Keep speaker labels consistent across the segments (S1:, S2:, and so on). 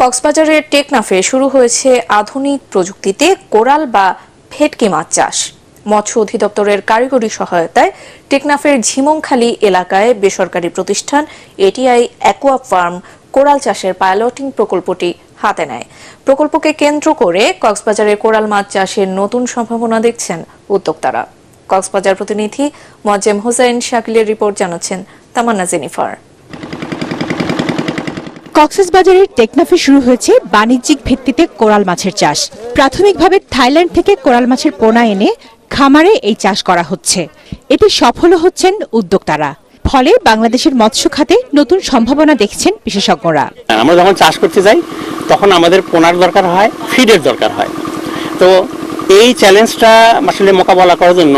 S1: কক্সবাজারের টেকনাফে শুরু হয়েছে আধুনিক প্রযুক্তিতে কোরাল বা ভেটকি মাছ চাষ। মৎস্য অধিদপ্তরের কারিগরি সহায়তায় টেকনাফের ঝিমংখালী এলাকায় বেসরকারি প্রতিষ্ঠান এটিআই অ্যাকোয়া ফার্ম কোরাল চাষের পাইলটিং প্রকল্পটি হাতে নেয়। প্রকল্পকে কেন্দ্র করে কক্সবাজারে কোরাল মাছ চাষের নতুন সম্ভাবনা দেখছেন উদ্যোক্তারা। কক্সবাজার প্রতিনিধি মোয়াজ্জেম হোসেন শাকিলের রিপোর্ট জানাচ্ছেন তামান্না জেনিফার।
S2: কক্সবাজারের টেকনাফে শুরু হয়েছে বাণিজ্যিক ভিত্তিতে কোরাল মাছের চাষ। প্রাথমিকভাবে থাইল্যান্ড থেকে কোরাল মাছের পোনা এনে খামারে এই চাষ করা হচ্ছে। এতে সফল হচ্ছেন উদ্যোক্তারা। ফলে বাংলাদেশের মৎস্য খাতে নতুন সম্ভাবনা দেখছেন বিশেষজ্ঞরা।
S3: আমরা যখন চাষ করতে যাই তখন আমাদের পোনার দরকার হয়, ফিডের দরকার হয়। তো এই চ্যালেঞ্জটা আসলে মোকাবেলা করার জন্য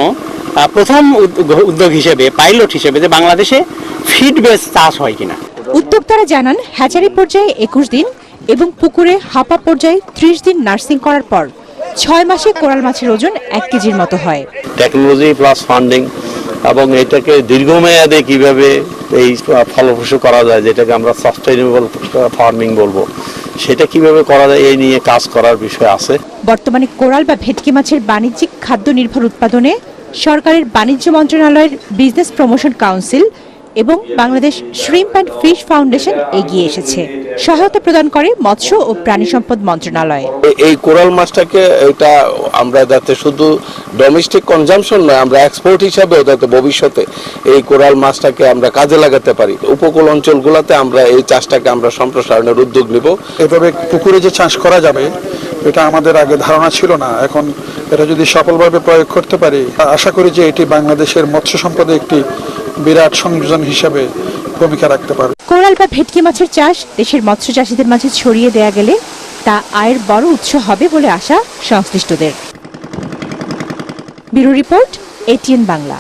S3: প্রথম উদ্যোগ হিসেবে পাইলট হিসেবে যে বাংলাদেশে ফিড বেস চাষ হয় কিনা।
S2: উদ্যোক্তারা জানান, হ্যাচারি পর্যায়ে 21 দিন এবং পুকুরে হাপা পর্যায়ে 30 দিন নার্সিং করার পর 6 মাসে কোরাল মাছের ওজন 1 কেজির মতো হয়।
S4: টেকনোলজি প্লাস ফান্ডিং এবং এটাকে দীর্ঘমেয়াদে কিভাবে এই ফলপ্রসূ করা যায়, যেটাকে আমরা সাস্টেইনেবল ফার্মিং বলবো, সেটা কিভাবে করা যায় এই নিয়ে কাজ করার বিষয় আছে।
S2: বর্তমানে কোরাল বা ভেটকি মাছের বাণিজ্যিক খাদ্য নির্ভর উৎপাদনে সরকারের বাণিজ্য মন্ত্রণালয়ের বিজনেস প্রমোশন কাউন্সিল এবং Bangladesh shrimp and fish foundation এগিয়ে এসেছে। সহায়তা প্রদান করে মৎস্য ও প্রাণী সম্পদ মন্ত্রণালয়।
S5: এই কোরাল মাছটাকে এটা আমরা যাতে শুধু ডোমেস্টিক কনজাম্পশন নয়, আমরা এক্সপোর্ট হিসাবেও যাতে ভবিষ্যতে এই কোরাল মাছটাকে আমরা কাজে লাগাতে পারি। উপকূল অঞ্চলগুলোতে আমরা এই চাষটাকে আমরা সম্প্রসারণের উদ্যোগ নিব।
S6: এভাবে পুকুরে যে চাষ করা যাবে এটা আমাদের আগে ধারণা ছিল না। এখন এটা যদি সফলভাবে প্রয়োগ করতে পারি, আশা করি যে এটি বাংলাদেশের মৎস্য সম্পদে একটি বিরাট সংযোজন হিসেবে ভূমিকা রাখতে পারবে।
S2: কোরাল বা ভেটকি মাছের চাষ দেশের মৎস্য চাষীদের মাঝে ছড়িয়ে দেয়া গেলে তা আয়ের বড় উৎস হবে বলে আশা সংশ্লিষ্টদের। Bureau report, ATN Bangla.